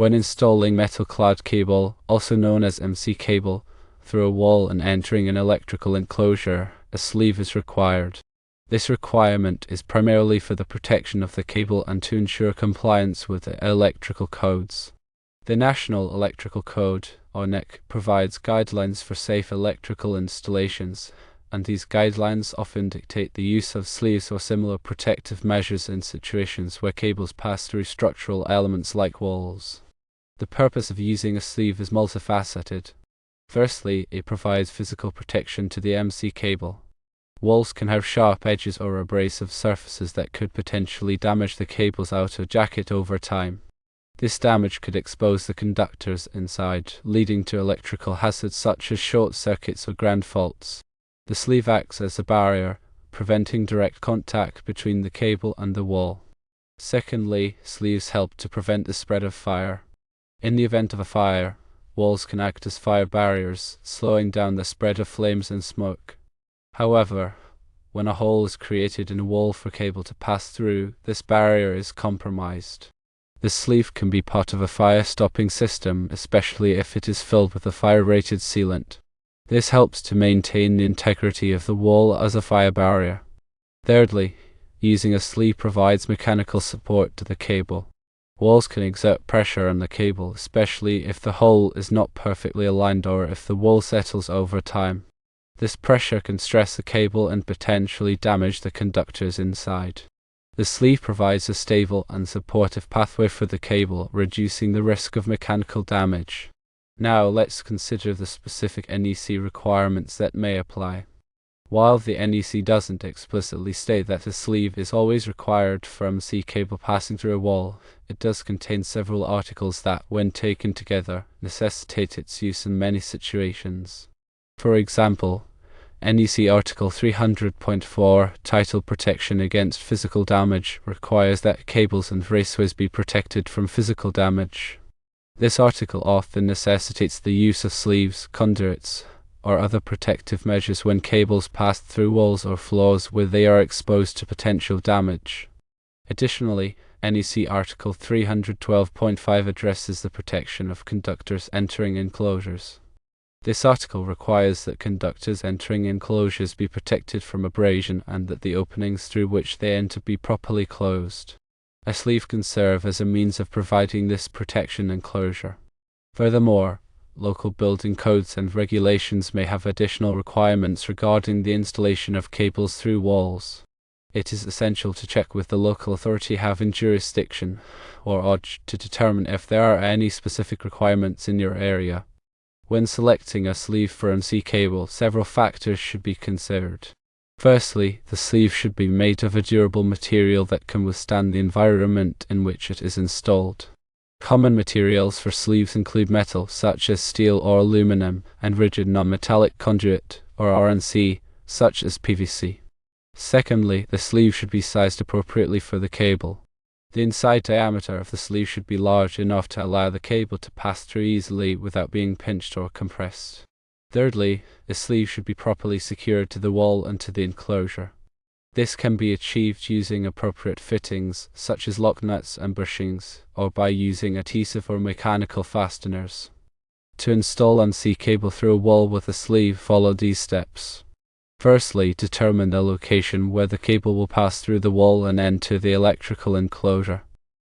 When installing metal-clad cable, also known as MC cable, through a wall and entering an electrical enclosure, a sleeve is required. This requirement is primarily for the protection of the cable and to ensure compliance with the electrical codes. The National Electrical Code, or NEC, provides guidelines for safe electrical installations, and these guidelines often dictate the use of sleeves or similar protective measures in situations where cables pass through structural elements like walls. The purpose of using a sleeve is multifaceted. Firstly, it provides physical protection to the MC cable. Walls can have sharp edges or abrasive surfaces that could potentially damage the cable's outer jacket over time. This damage could expose the conductors inside, leading to electrical hazards such as short circuits or ground faults. The sleeve acts as a barrier, preventing direct contact between the cable and the wall. Secondly, sleeves help to prevent the spread of fire. In the event of a fire, walls can act as fire barriers, slowing down the spread of flames and smoke. However, when a hole is created in a wall for cable to pass through, this barrier is compromised. The sleeve can be part of a fire-stopping system, especially if it is filled with a fire-rated sealant. This helps to maintain the integrity of the wall as a fire barrier. Thirdly, using a sleeve provides mechanical support to the cable. Walls can exert pressure on the cable, especially if the hole is not perfectly aligned or if the wall settles over time. This pressure can stress the cable and potentially damage the conductors inside. The sleeve provides a stable and supportive pathway for the cable, reducing the risk of mechanical damage. Now let's consider the specific NEC requirements that may apply. While the NEC doesn't explicitly state that a sleeve is always required for MC cable passing through a wall, it does contain several articles that, when taken together, necessitate its use in many situations. For example, NEC Article 300.4, titled Protection Against Physical Damage, requires that cables and raceways be protected from physical damage. This article often necessitates the use of sleeves, conduits, or other protective measures when cables pass through walls or floors where they are exposed to potential damage. Additionally, NEC Article 312.5 addresses the protection of conductors entering enclosures. This article requires that conductors entering enclosures be protected from abrasion and that the openings through which they enter be properly closed. A sleeve can serve as a means of providing this protection and closure. Furthermore, local building codes and regulations may have additional requirements regarding the installation of cables through walls. It is essential to check with the local authority having jurisdiction, or OJ, to determine if there are any specific requirements in your area. When selecting a sleeve for MC cable, several factors should be considered. Firstly, the sleeve should be made of a durable material that can withstand the environment in which it is installed. Common materials for sleeves include metal, such as steel or aluminum, and rigid non-metallic conduit, or RNC, such as PVC. Secondly, the sleeve should be sized appropriately for the cable. The inside diameter of the sleeve should be large enough to allow the cable to pass through easily without being pinched or compressed. Thirdly, the sleeve should be properly secured to the wall and to the enclosure. This can be achieved using appropriate fittings, such as lock nuts and bushings, or by using adhesive or mechanical fasteners. To install MC cable through a wall with a sleeve, follow these steps. Firstly, determine the location where the cable will pass through the wall and enter the electrical enclosure.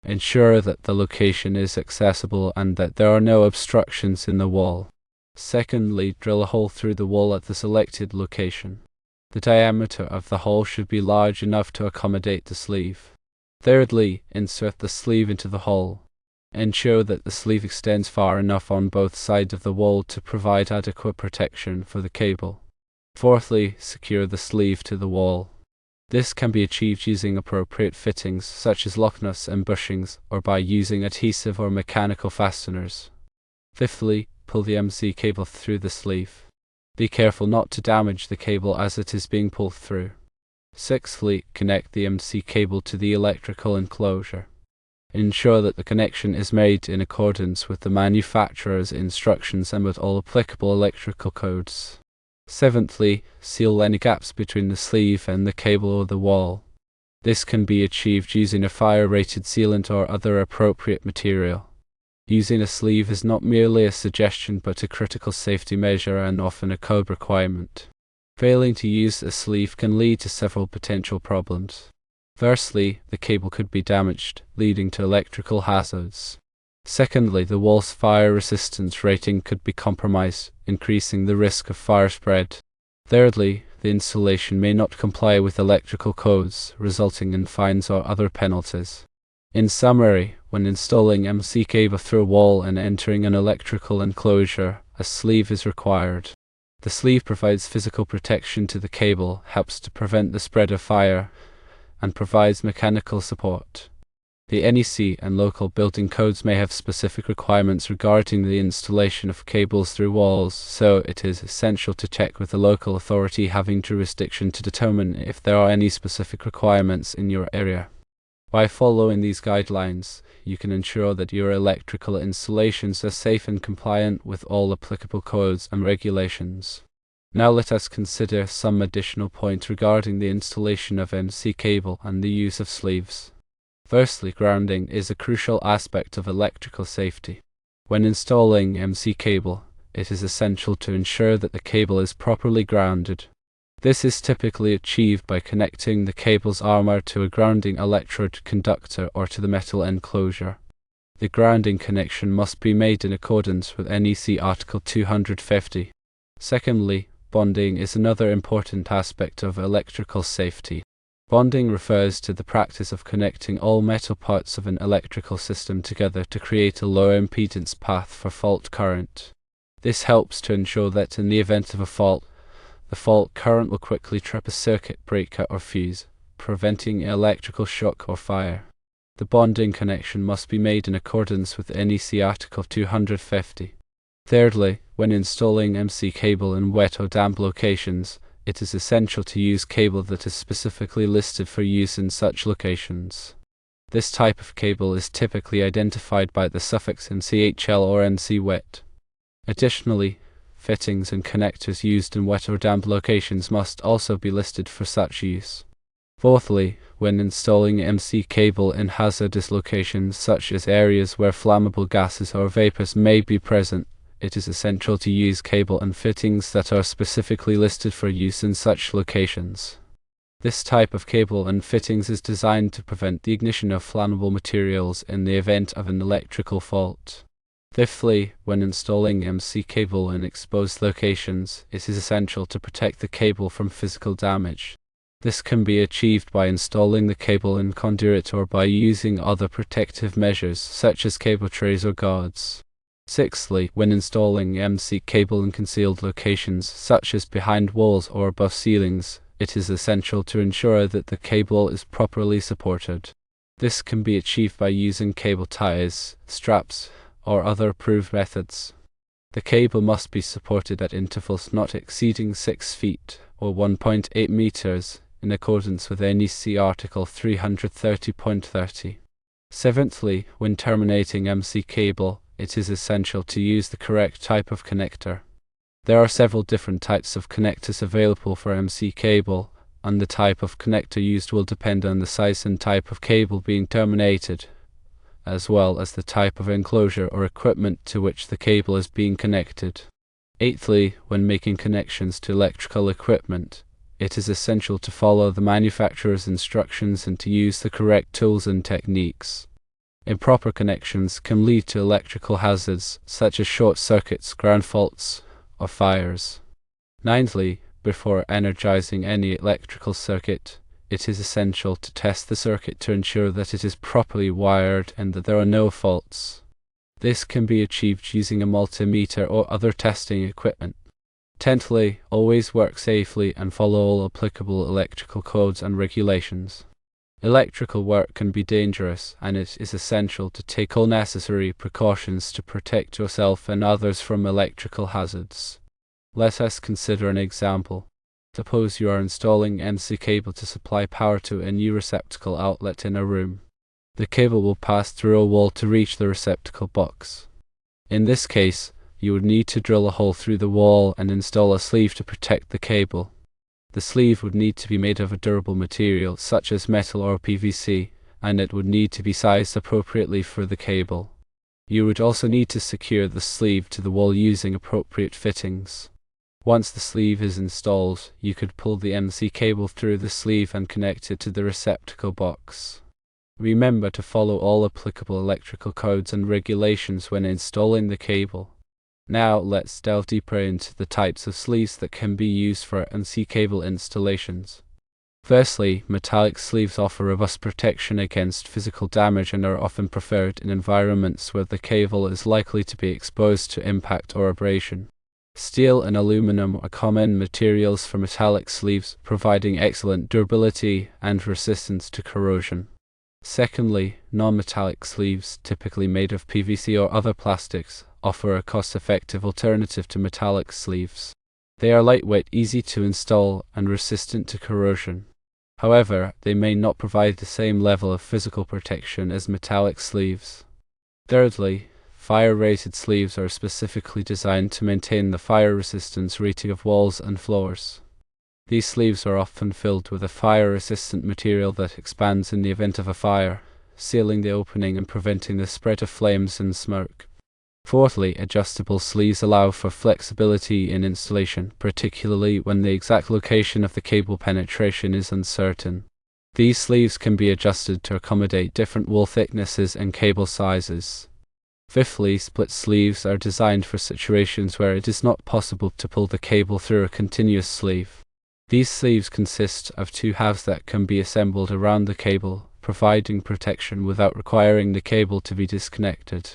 Ensure that the location is accessible and that there are no obstructions in the wall. Secondly, drill a hole through the wall at the selected location. The diameter of the hole should be large enough to accommodate the sleeve. Thirdly, insert the sleeve into the hole. Ensure that the sleeve extends far enough on both sides of the wall to provide adequate protection for the cable. Fourthly, secure the sleeve to the wall. This can be achieved using appropriate fittings, such as lock nuts and bushings, or by using adhesive or mechanical fasteners. Fifthly, pull the MC cable through the sleeve. Be careful not to damage the cable as it is being pulled through. Sixthly, connect the MC cable to the electrical enclosure. Ensure that the connection is made in accordance with the manufacturer's instructions and with all applicable electrical codes. Seventhly, seal any gaps between the sleeve and the cable or the wall. This can be achieved using a fire-rated sealant or other appropriate material. Using a sleeve is not merely a suggestion but a critical safety measure and often a code requirement. Failing to use a sleeve can lead to several potential problems. Firstly, the cable could be damaged, leading to electrical hazards. Secondly, the wall's fire resistance rating could be compromised, increasing the risk of fire spread. Thirdly, the installation may not comply with electrical codes, resulting in fines or other penalties. In summary, when installing MC cable through a wall and entering an electrical enclosure, a sleeve is required. The sleeve provides physical protection to the cable, helps to prevent the spread of fire, and provides mechanical support. The NEC and local building codes may have specific requirements regarding the installation of cables through walls, so it is essential to check with the local authority having jurisdiction to determine if there are any specific requirements in your area. By following these guidelines, you can ensure that your electrical installations are safe and compliant with all applicable codes and regulations. Now let us consider some additional points regarding the installation of MC cable and the use of sleeves. Firstly, grounding is a crucial aspect of electrical safety. When installing MC cable, it is essential to ensure that the cable is properly grounded. This is typically achieved by connecting the cable's armor to a grounding electrode conductor or to the metal enclosure. The grounding connection must be made in accordance with NEC Article 250. Secondly, bonding is another important aspect of electrical safety. Bonding refers to the practice of connecting all metal parts of an electrical system together to create a low impedance path for fault current. This helps to ensure that in the event of a fault, the fault current will quickly trip a circuit breaker or fuse, preventing electrical shock or fire. The bonding connection must be made in accordance with NEC Article 250. Thirdly, when installing MC cable in wet or damp locations, it is essential to use cable that is specifically listed for use in such locations. This type of cable is typically identified by the suffix NCHL or NC wet. Additionally, fittings and connectors used in wet or damp locations must also be listed for such use. Fourthly, when installing MC cable in hazardous locations such as areas where flammable gases or vapors may be present, it is essential to use cable and fittings that are specifically listed for use in such locations. This type of cable and fittings is designed to prevent the ignition of flammable materials in the event of an electrical fault. Fifthly, when installing MC cable in exposed locations, it is essential to protect the cable from physical damage. This can be achieved by installing the cable in conduit or by using other protective measures such as cable trays or guards. Sixthly, when installing MC cable in concealed locations such as behind walls or above ceilings, it is essential to ensure that the cable is properly supported. This can be achieved by using cable ties, straps, or other approved methods. The cable must be supported at intervals not exceeding 6 feet or 1.8 meters in accordance with NEC Article 330.30. Seventhly, when terminating MC cable, it is essential to use the correct type of connector. There are several different types of connectors available for MC cable, and the type of connector used will depend on the size and type of cable being terminated, as well as the type of enclosure or equipment to which the cable is being connected. Eighthly, when making connections to electrical equipment, it is essential to follow the manufacturer's instructions and to use the correct tools and techniques. Improper connections can lead to electrical hazards such as short circuits, ground faults, or fires. Ninthly, before energizing any electrical circuit, it is essential to test the circuit to ensure that it is properly wired and that there are no faults. This can be achieved using a multimeter or other testing equipment. Tenthly, always work safely and follow all applicable electrical codes and regulations. Electrical work can be dangerous, and it is essential to take all necessary precautions to protect yourself and others from electrical hazards. Let us consider an example. Suppose you are installing MC cable to supply power to a new receptacle outlet in a room. The cable will pass through a wall to reach the receptacle box. In this case, you would need to drill a hole through the wall and install a sleeve to protect the cable. The sleeve would need to be made of a durable material such as metal or PVC, and it would need to be sized appropriately for the cable. You would also need to secure the sleeve to the wall using appropriate fittings. Once the sleeve is installed, you could pull the MC cable through the sleeve and connect it to the receptacle box. Remember to follow all applicable electrical codes and regulations when installing the cable. Now let's delve deeper into the types of sleeves that can be used for MC cable installations. Firstly, metallic sleeves offer robust protection against physical damage and are often preferred in environments where the cable is likely to be exposed to impact or abrasion. Steel and aluminum are common materials for metallic sleeves, providing excellent durability and resistance to corrosion. Secondly, non-metallic sleeves, typically made of PVC or other plastics, offer a cost-effective alternative to metallic sleeves. They are lightweight, easy to install, and resistant to corrosion. However, they may not provide the same level of physical protection as metallic sleeves. Thirdly, fire-rated sleeves are specifically designed to maintain the fire resistance rating of walls and floors. These sleeves are often filled with a fire-resistant material that expands in the event of a fire, sealing the opening and preventing the spread of flames and smoke. Fourthly, adjustable sleeves allow for flexibility in installation, particularly when the exact location of the cable penetration is uncertain. These sleeves can be adjusted to accommodate different wall thicknesses and cable sizes. Fifthly, split sleeves are designed for situations where it is not possible to pull the cable through a continuous sleeve. These sleeves consist of two halves that can be assembled around the cable, providing protection without requiring the cable to be disconnected.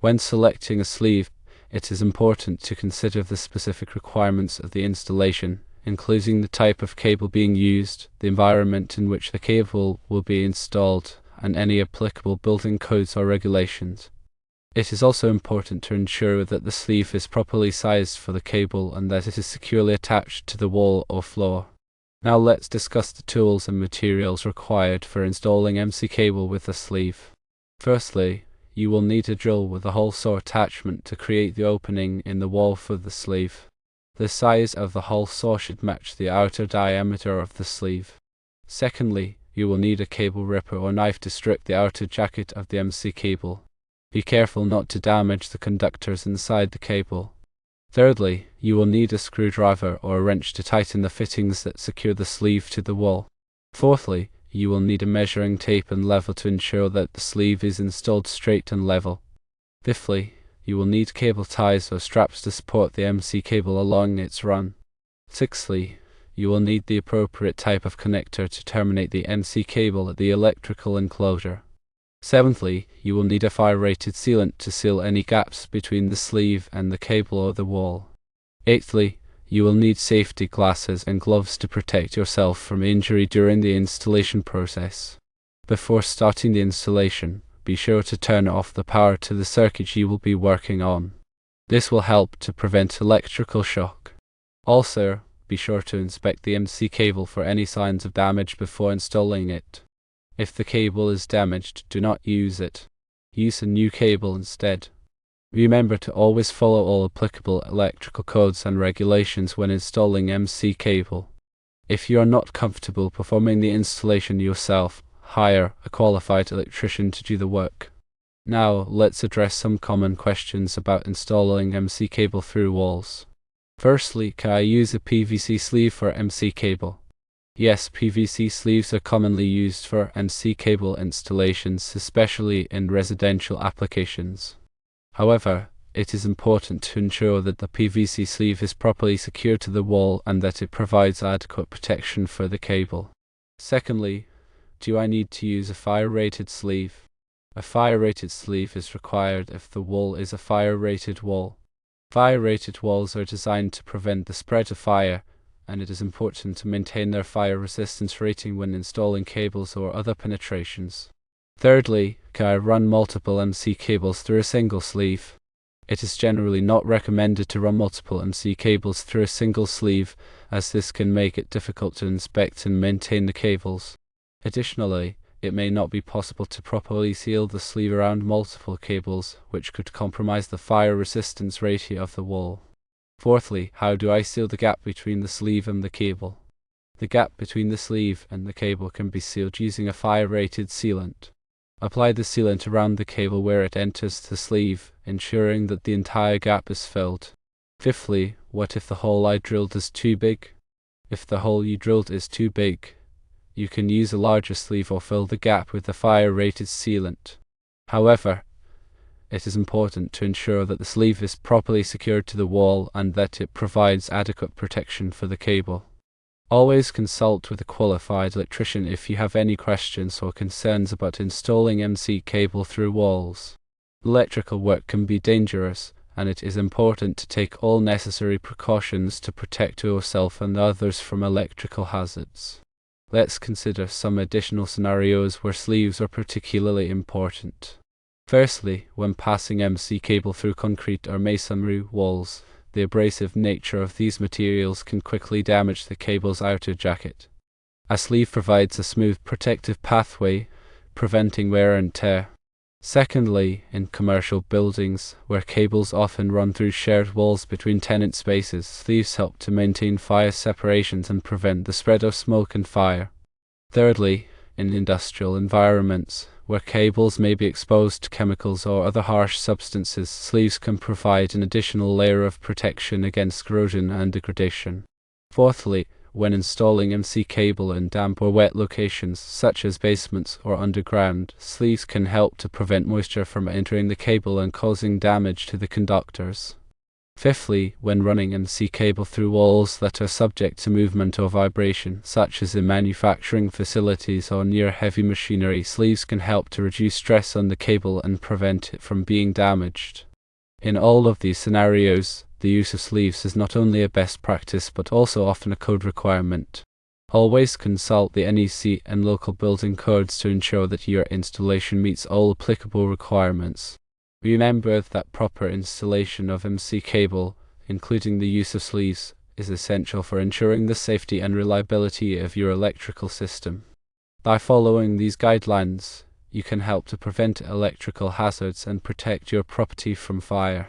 When selecting a sleeve, it is important to consider the specific requirements of the installation, including the type of cable being used, the environment in which the cable will be installed, and any applicable building codes or regulations. It is also important to ensure that the sleeve is properly sized for the cable and that it is securely attached to the wall or floor. Now let's discuss the tools and materials required for installing MC cable with a sleeve. Firstly, you will need a drill with a hole saw attachment to create the opening in the wall for the sleeve. The size of the hole saw should match the outer diameter of the sleeve. Secondly, you will need a cable ripper or knife to strip the outer jacket of the MC cable. Be careful not to damage the conductors inside the cable. Thirdly, you will need a screwdriver or a wrench to tighten the fittings that secure the sleeve to the wall. Fourthly, you will need a measuring tape and level to ensure that the sleeve is installed straight and level. Fifthly, you will need cable ties or straps to support the MC cable along its run. Sixthly, you will need the appropriate type of connector to terminate the MC cable at the electrical enclosure. Seventhly, you will need a fire-rated sealant to seal any gaps between the sleeve and the cable or the wall. Eighthly, you will need safety glasses and gloves to protect yourself from injury during the installation process. Before starting the installation, be sure to turn off the power to the circuit you will be working on. This will help to prevent electrical shock. Also, be sure to inspect the MC cable for any signs of damage before installing it. If the cable is damaged, do not use it. Use a new cable instead. Remember to always follow all applicable electrical codes and regulations when installing MC cable. If you are not comfortable performing the installation yourself, hire a qualified electrician to do the work. Now, let's address some common questions about installing MC cable through walls. Firstly, can I use a PVC sleeve for MC cable? Yes, PVC sleeves are commonly used for MC cable installations, especially in residential applications. However, it is important to ensure that the PVC sleeve is properly secured to the wall and that it provides adequate protection for the cable. Secondly, do I need to use a fire-rated sleeve? A fire-rated sleeve is required if the wall is a fire-rated wall. Fire-rated walls are designed to prevent the spread of fire, and it is important to maintain their fire resistance rating when installing cables or other penetrations. Thirdly, can I run multiple MC cables through a single sleeve? It is generally not recommended to run multiple MC cables through a single sleeve, as this can make it difficult to inspect and maintain the cables. Additionally, it may not be possible to properly seal the sleeve around multiple cables, which could compromise the fire resistance rating of the wall. Fourthly, how do I seal the gap between the sleeve and the cable? The gap between the sleeve and the cable can be sealed using a fire-rated sealant. Apply the sealant around the cable where it enters the sleeve, ensuring that the entire gap is filled. Fifthly, what if the hole I drilled is too big? If the hole you drilled is too big, you can use a larger sleeve or fill the gap with the fire-rated sealant. However, it is important to ensure that the sleeve is properly secured to the wall and that it provides adequate protection for the cable. Always consult with a qualified electrician if you have any questions or concerns about installing MC cable through walls. Electrical work can be dangerous, and it is important to take all necessary precautions to protect yourself and others from electrical hazards. Let's consider some additional scenarios where sleeves are particularly important. Firstly, when passing MC cable through concrete or masonry walls, the abrasive nature of these materials can quickly damage the cable's outer jacket. A sleeve provides a smooth protective pathway, preventing wear and tear. Secondly, in commercial buildings, where cables often run through shared walls between tenant spaces, sleeves help to maintain fire separations and prevent the spread of smoke and fire. Thirdly, in industrial environments, where cables may be exposed to chemicals or other harsh substances, sleeves can provide an additional layer of protection against corrosion and degradation. Fourthly, when installing MC cable in damp or wet locations, such as basements or underground, sleeves can help to prevent moisture from entering the cable and causing damage to the conductors. Fifthly, when running MC cable through walls that are subject to movement or vibration, such as in manufacturing facilities or near heavy machinery, sleeves can help to reduce stress on the cable and prevent it from being damaged. In all of these scenarios, the use of sleeves is not only a best practice but also often a code requirement. Always consult the NEC and local building codes to ensure that your installation meets all applicable requirements. Remember that proper installation of MC cable, including the use of sleeves, is essential for ensuring the safety and reliability of your electrical system. By following these guidelines, you can help to prevent electrical hazards and protect your property from fire.